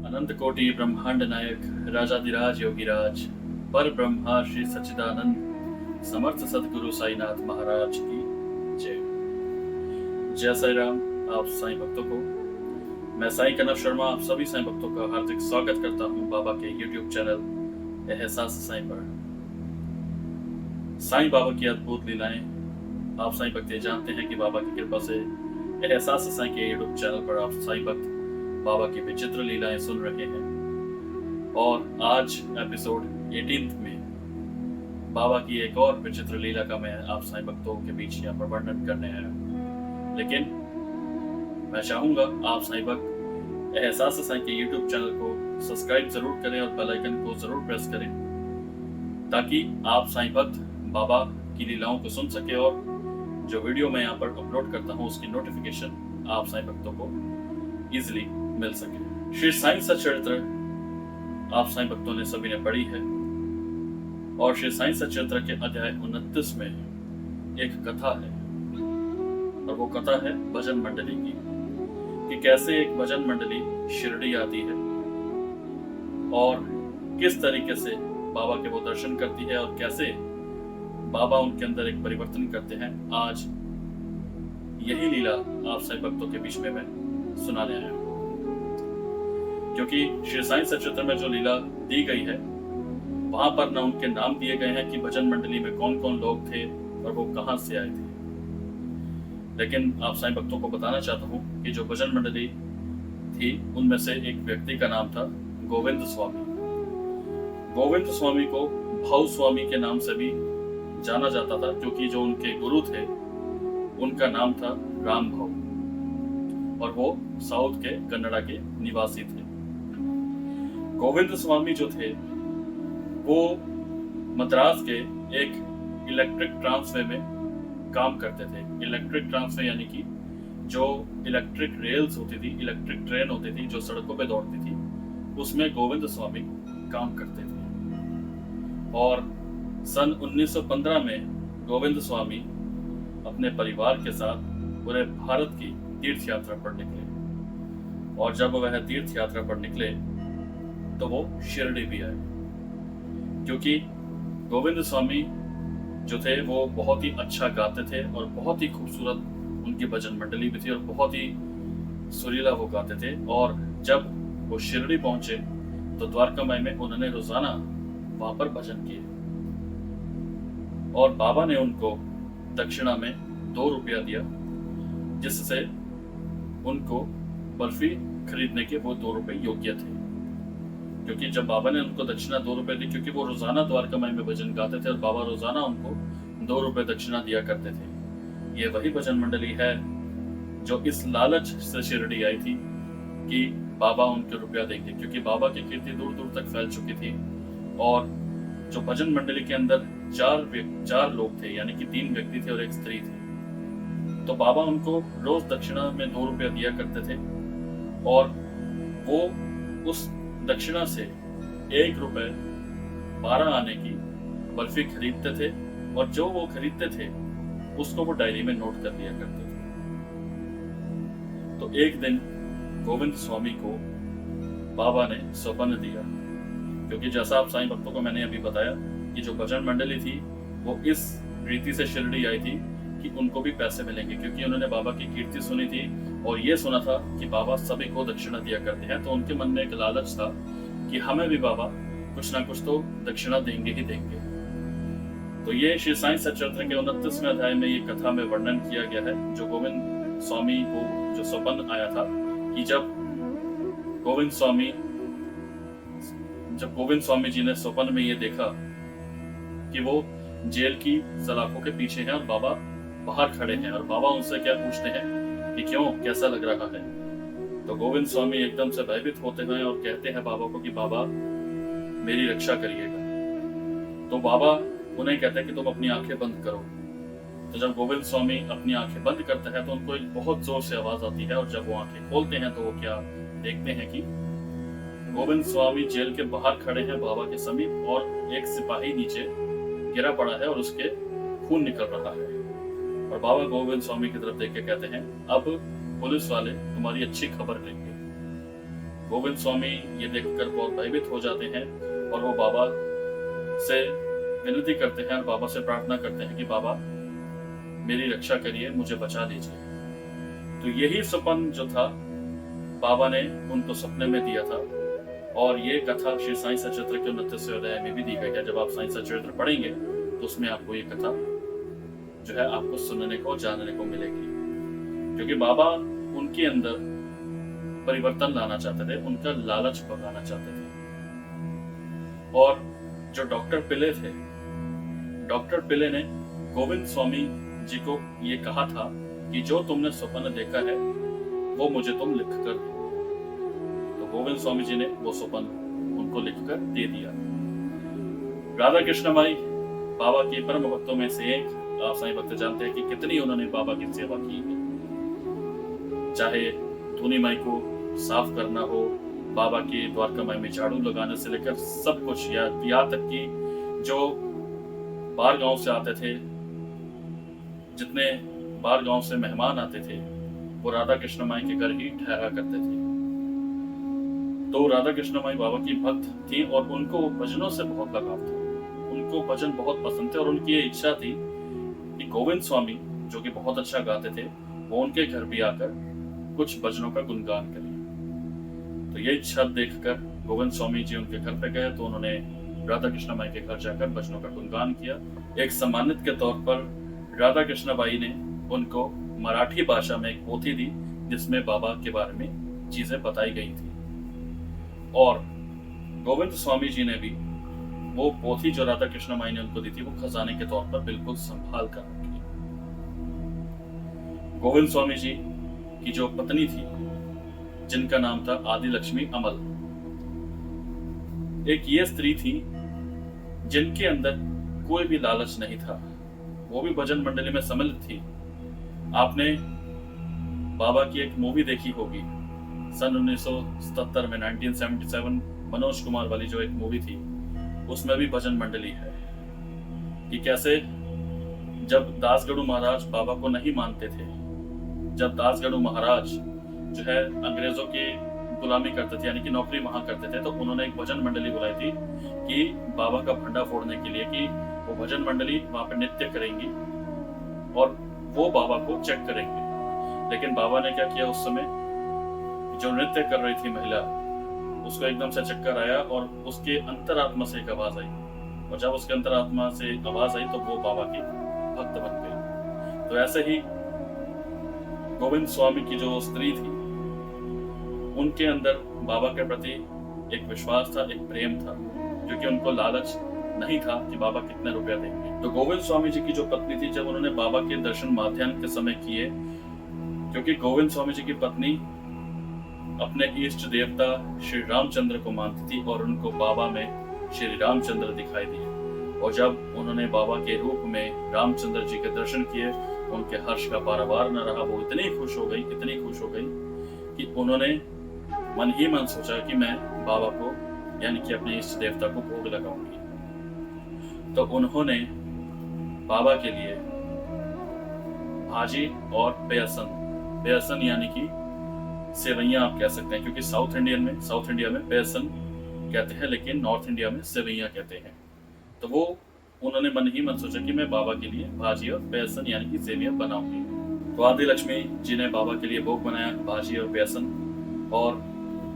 अनंत कोटि ब्रह्मांड नायक राजाधिराज योगीराज पर ब्रह्मा श्री सच्चिदानंद समर्थ सदगुरु साईनाथ महाराज की जय। जय साई राम। आप साईं भक्तों को मैं साईं कनव शर्मा आप सभी साईं भक्तों का हार्दिक स्वागत करता हूं बाबा के YouTube चैनल एहसास साईं पर। साईं बाबा की अद्भुत लीलाएं आप साईं भक्त जानते हैं कि बाबा की कृपा से एहसास साईं के YouTube चैनल पर आप साईं भक्त बाबा की विचित्र लीलाएं सुन रहे हैं। और आज एपिसोड 18 में बाबा की एक और विचित्र लीला का मैं आप साईं भक्तों के बीच यहाँ पर वर्णन करने आया। लेकिन मैं चाहूंगा आप साईं भक्त एहसास साईं के YouTube चैनल को सब्सक्राइब जरूर करें और बेल आइकन को जरूर प्रेस करें ताकि आप साईं भक्त बाबा की लीलाओं को सुन सके और जो वीडियो मैं यहाँ पर अपलोड करता हूँ उसकी नोटिफिकेशन आप साईं भक्तों को इजिली मिल सके। श्री साईं सच्चरित्र आप साईं भक्तों ने सभी ने पढ़ी है और श्री साईं सच्चरित्र के अध्याय 29 में एक कथा है और वो कथा है भजन मंडली की कि कैसे एक भजन मंडली शिरडी आती है और किस तरीके से बाबा के वो दर्शन करती है और कैसे बाबा उनके अंदर एक परिवर्तन करते हैं। आज यही लीला आप साईं भक्तों के बीच में मैं सुनाने आया हूं, क्योंकि श्री साईं सच्चरित्र में जो लीला दी गई है वहां पर ना उनके नाम दिए गए हैं कि भजन मंडली में कौन कौन लोग थे और वो कहां से आए थे। लेकिन आप साईं भक्तों को बताना चाहता हूं कि जो भजन मंडली थी उनमें से एक व्यक्ति का नाम था गोविंद स्वामी। गोविंद स्वामी को भाऊ स्वामी के नाम से भी जाना जाता था, क्योंकि जो उनके गुरु थे उनका नाम था राम भाऊ और वो साउथ के कन्नड़ा के निवासी थे। गोविंद स्वामी जो थे वो मद्रास के एक इलेक्ट्रिक ट्रांसवे में काम करते थे। इलेक्ट्रिक ट्रांसवे यानी कि जो इलेक्ट्रिक रेल्स होती थी, इलेक्ट्रिक ट्रेन होती थी जो सड़कों पे दौड़ती थी, उसमें गोविंद स्वामी काम करते थे। और सन 1915 में गोविंद स्वामी अपने परिवार के साथ पूरे भारत की तीर्थ यात्रा पर निकले और जब वह तीर्थ यात्रा पर निकले तो वो शिरडी भी आए, क्योंकि गोविंद स्वामी जो थे वो बहुत ही अच्छा गाते थे और बहुत ही खूबसूरत उनकी भजन मंडली भी थी और बहुत ही सुरीला वो गाते थे। और जब वो शिरडी पहुंचे तो द्वारकामाई में उन्होंने रोजाना वहां पर भजन किए और बाबा ने उनको दक्षिणा में 2 रुपया दिया, जिससे उनको बर्फी खरीदने के वो 2 रुपए योग्य थे। क्योंकि जब बाबा ने उनको दक्षिणा 2 रुपए दी, क्योंकि वो रोजाना द्वारकामाई में भजन गाते थे और बाबा रोजाना उनको 2 रुपए दक्षिणा दिया करते थे। ये वही भजन मंडली है जो इस लालच से शिरडी आई थी कि बाबा उनके रुपया देंगे, क्योंकि बाबा की कीर्ति दूर दूर तक फैल चुकी थी। और जो भजन मंडली के अंदर 4 लोग थे, यानी कि 3 व्यक्ति थे और एक स्त्री थी, तो बाबा उनको रोज दक्षिणा में 2 रुपया दिया करते थे और वो उस दक्षिणा से 1 रुपए 12 आने की बर्फी खरीदते थे और जो वो खरीदते थे उसको वो डायरी में नोट कर लिया करते थे। तो एक दिन गोविंद स्वामी को बाबा ने सौपन दिया, क्योंकि जैसा आप साईं भक्तों को मैंने अभी बताया कि जो भजन मंडली थी वो इस रीति से शिरडी आई थी कि उनको भी पैसे मिलेंगे, क्योंकि उन्होंने बाबा की कीर्ति सुनी थी और ये सुना था कि बाबा सभी को दक्षिणा दिया करते हैं। तो उनके मन में एक लालच था कि हमें भी बाबा कुछ ना कुछ तो दक्षिणा देंगे ही देंगे। तो ये श्री साईं सच्चरित्र के 29वें अध्याय में ये कथा में वर्णन किया गया है। जो गोविंद स्वामी को जो सपन आया था कि जब गोविंद स्वामी जी ने सपन में ये देखा कि वो जेल की सलाखों के पीछे हैं और बाबा बाहर खड़े हैं और बाबा उनसे क्या पूछते हैं कि क्यों, कैसा लग रहा है। तो गोविंद स्वामी एकदम से भयभीत होते हैं और कहते हैं बाबा को कि बाबा मेरी रक्षा करिएगा। तो बाबा उन्हें कहते हैं कि तुम अपनी आंखें बंद करो। तो जब गोविंद स्वामी अपनी आंखें बंद करते हैं तो उनको एक बहुत जोर से आवाज आती है और जब वो आंखें खोलते हैं तो वो क्या देखते हैं कि गोविंद स्वामी जेल के बाहर खड़े हैं बाबा के समीप और एक सिपाही नीचे गिरा पड़ा है और उसके खून निकल रहा है। और बाबा गोविंद स्वामी की तरफ देख के कहते हैं अब पुलिस वाले तुम्हारी अच्छी खबर लेंगे। गोविंद स्वामी ये देखकर बहुत भयभीत हो जाते हैं और वो बाबा से विनती करते हैं और बाबा से प्रार्थना करते हैं कि बाबा मेरी रक्षा करिए, मुझे बचा लीजिए। तो यही सपन जो था बाबा ने उनको सपने में दिया था और ये कथा श्री साईं सचरित्र के 29वें अध्याय में भी दी गई है। जब आप साईं सचरित्र पढ़ेंगे तो उसमें आपको ये कथा जो है आपको सुनने को जानने को मिलेगी, क्योंकि बाबा उनके अंदर परिवर्तन लाना चाहते थे, उनका लालच भगाना चाहते थे। और जो डॉक्टर पिले थे, डॉक्टर पिले ने गोविंद स्वामी जी को ये कहा था कि जो तुमने सपना देखा है वो मुझे तुम लिख कर दो। तो गोविंद स्वामी जी ने वो सपना उनको लिखकर दे दिया। राधा कृष्ण माई बाबा के परम भक्तों में से एक। आप साईं भक्त जानते हैं कि कितनी उन्होंने बाबा की सेवा की है, चाहे धूनी माई को साफ करना हो, बाबा के द्वारका माई में झाड़ू लगाने से लेकर सब कुछ, यहाँ तक कि जो बाहर गांव से आते थे, जितने बाहर गांव से मेहमान आते थे, वो राधा कृष्ण माई के घर ही ठहरा करते थे। तो राधा कृष्ण माई बाबा की भक्त थी और उनको भजनों से बहुत लगाव था, उनको भजन बहुत पसंद थे और उनकी ये इच्छा थी कि गोविंद स्वामी जो कि बहुत अच्छा गाते थे वो उनके घर भी आकर कुछ भजनों का गुणगान करें। तो ये इच्छा देखकर गोविंद स्वामी जी उनके घर पे गए तो उन्होंने राधा कृष्ण माई के घर जाकर भजनों का गुणगान किया। एक सम्मानित के तौर पर राधा कृष्ण बाई ने उनको मराठी भाषा में एक पोथी दी जिसमें बाबा के बारे में चीजें बताई गई थी और गोविंद स्वामी जी ने भी वो पोथी जो राधा कृष्ण माई ने उनको दी थी वो खजाने के तौर पर बिल्कुल संभाल कर रखी। गोविंद स्वामी जी की जो पत्नी थी जिनका नाम था आदि लक्ष्मी अमल, एक ये स्त्री थी जिनके अंदर कोई भी लालच नहीं था, वो भी भजन मंडली में सम्मिलित थी। आपने बाबा की एक मूवी देखी होगी सन 1977 में, 1977 मनोज कुमार वाली जो एक मूवी थी, उसमें भी भजन मंडली है कि कैसे जब दासगढ़ू महाराज बाबा को नहीं मानते थे, जब दासगढ़ू महाराज जो है अंग्रेजों की गुलामी करते थे, यानी कि नौकरी वहां करते थे, तो उन्होंने एक भजन मंडली बुलाई थी कि बाबा का भंडा फोड़ने के लिए, कि वो भजन मंडली वहां पर नृत्य करेंगी और वो बाबा को चेक करेंगे। लेकिन बाबा ने क्या किया, उस समय जो नृत्य कर रही थी महिला, उसको एकदम से चक्कर आया और उसके अंतरात्मा से एक आवाज आई, और जब उसके अंतरात्मा से आवाज आई तो वो बाबा की भक्त बन गई। तो ऐसे ही गोविंद स्वामी की जो स्त्री थी उनके अंदर बाबा के प्रति एक विश्वास था, एक प्रेम था, क्योंकि उनको लालच नहीं था कि बाबा कितने रुपया देंगे। तो गोविंद स्वामी जी की जो पत्नी थी, जब उन्होंने बाबा के दर्शन माध्याह्न के समय किए, क्योंकि गोविंद स्वामी जी की पत्नी अपने इष्ट देवता श्री रामचंद्र को मानती थी और उनको बाबा में श्री रामचंद्र दिखाई दिए, और जब उन्होंने बाबा के रूप में रामचंद्र जी के दर्शन किए, उनके हर्ष का पारावार न रहा। वो इतनी खुश हो गई, इतनी खुश हो गई कि उन्होंने मन ही मन सोचा कि मैं बाबा को, यानी कि अपने इष्ट देवता को भोग लगाऊंगी। तो उन्होंने बाबा के लिए भाजी और बेसन, बेसन यानी कि सेवैयां आप कह सकते हैं, क्योंकि साउथ इंडिया में बेसन कहते हैं, लेकिन नॉर्थ इंडिया में सेवैयां कहते हैं। तो वो उन्होंने मन ही मन सोचा कि मैं बाबा के लिए भाजी और बेसन यानी कि सेवैयां बनाऊंगी। तो आदि लक्ष्मी जी ने बाबा के लिए भोग बनाया, भाजी और बेसन, और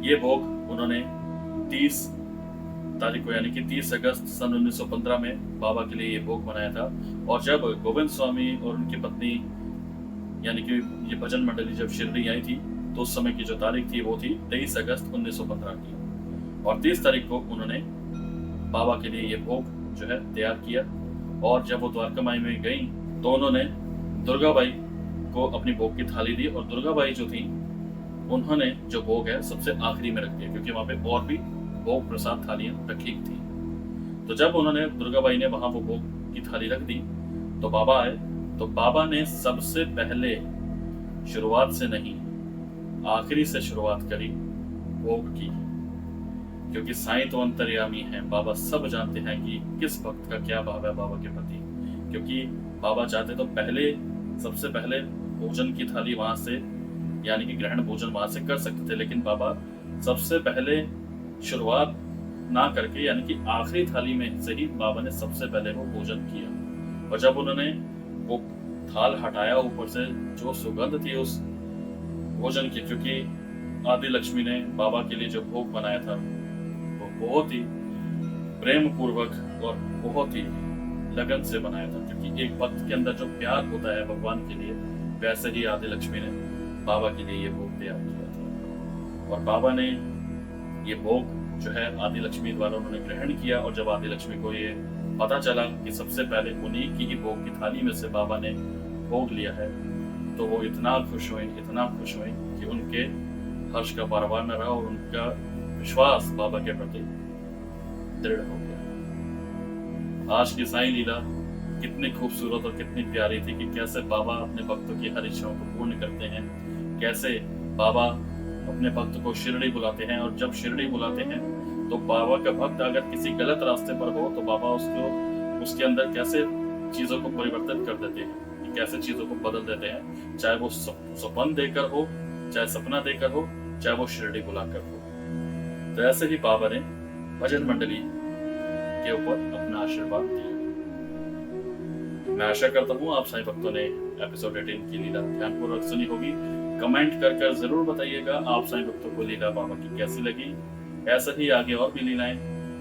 ये भोग उन्होंने 30 तारीख को, यानी कि 30 अगस्त सन 1915 में बाबा के लिए ये भोग बनाया था। और जब गोविंद स्वामी और उनकी पत्नी, यानी कि ये भजन मंडली जब शिरडी आई थी, तो उस समय की जो तारीख थी वो थी 23 अगस्त 1915 की, और 30 तारीख को उन्होंने बाबा के लिए ये भोग जो है तैयार किया। और जब वो द्वारका माई में गई तो उन्होंने दुर्गा बाई को अपनी भोग की थाली दी, और दुर्गा बाई जो थी उन्होंने जो भोग है सबसे आखिरी में रख दिया, क्योंकि वहां पे और भी भोग प्रसाद थालियां रखी थी। तो जब उन्होंने दुर्गा बाई ने वहां वो भोग की थाली रख दी तो बाबा आए, तो बाबा ने सबसे पहले शुरुआत से नहीं आखिरी से शुरुआत करी भोग की, क्योंकि साईं तो अंतर्यामी हैं, बाबा सब जानते हैं कि किस भक्त का क्या भाव है बाबा के प्रति। क्योंकि बाबा चाहते तो पहले, सबसे पहले भोजन की थाली वहां से, यानी कि ग्रहण भोजन वहां से कर सकते थे, लेकिन बाबा सबसे पहले शुरुआत ना करके, यानी कि आखिरी थाली में से ही बाबा ने सबसे पहले वो भोजन किया। और जब उन्होंने वो थाल हटाया, ऊपर से जो सुगंध थी उस भोजन की, क्योंकि आदि लक्ष्मी ने बाबा के लिए जो भोग बनाया था वो बहुत ही प्रेम पूर्वक और बहुत ही लगन से बनाया था, क्योंकि एक भक्त के अंदर जो प्यार होता है भगवान के लिए, वैसे ही आदि लक्ष्मी ने बाबा के लिए ये भोग तैयार किया था। और बाबा ने ये भोग जो है आदि लक्ष्मी द्वारा उन्होंने ग्रहण किया। और जब आदि लक्ष्मी को ये पता चला कि सबसे पहले उन्हीं की ही भोग की थाली में से बाबा ने भोग लिया है, तो वो इतना खुश हुई कि उनके हर्ष का पारावार न रहा और उनका विश्वास बाबा के प्रति दृढ़ हो गया। आज की साईं लीला कितनी खूबसूरत और कितनी प्यारी थी कि कैसे बाबा अपने भक्तों की हर इच्छाओं को पूर्ण करते हैं, कैसे बाबा अपने भक्त को शिरडी बुलाते हैं। और जब शिरडी बुलाते हैं तो बाबा का भक्त अगर किसी गलत रास्ते पर हो तो बाबा उसके अंदर कैसे चीजों को परिवर्तित कर देते हैं, कैसे चीजों को बदल देते हैं, चाहे वो सपन देकर हो, चाहे सपना देकर हो, चाहे वो शिरडी बुलाकर हो। तो ऐसे ही बाबा ने भजन मंडली के ऊपर अपना आशीर्वाद दिया। मैं आशा करता हूँ आप साईं भक्तों ने एपिसोड 18 की लीला ध्यानपूर्वक सुनी होगी। कमेंट कर जरूर बताइएगा आप साईं भक्तों को लीला बाबा की कैसी लगी। ऐसा ही आगे और भी लीलाएं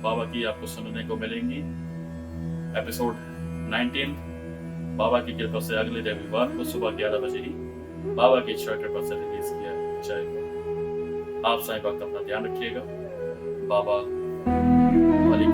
बाबा की आपको सुनने को मिलेंगी। एपिसोड 19 बाबा की कृपा से अगले रविवार को सुबह 11 बजे ही बाबा की इच्छा कृपा से रिलीज किया जाएगा। आप साईं भक्त अपना ध्यान रखिएगा। बाबा वाली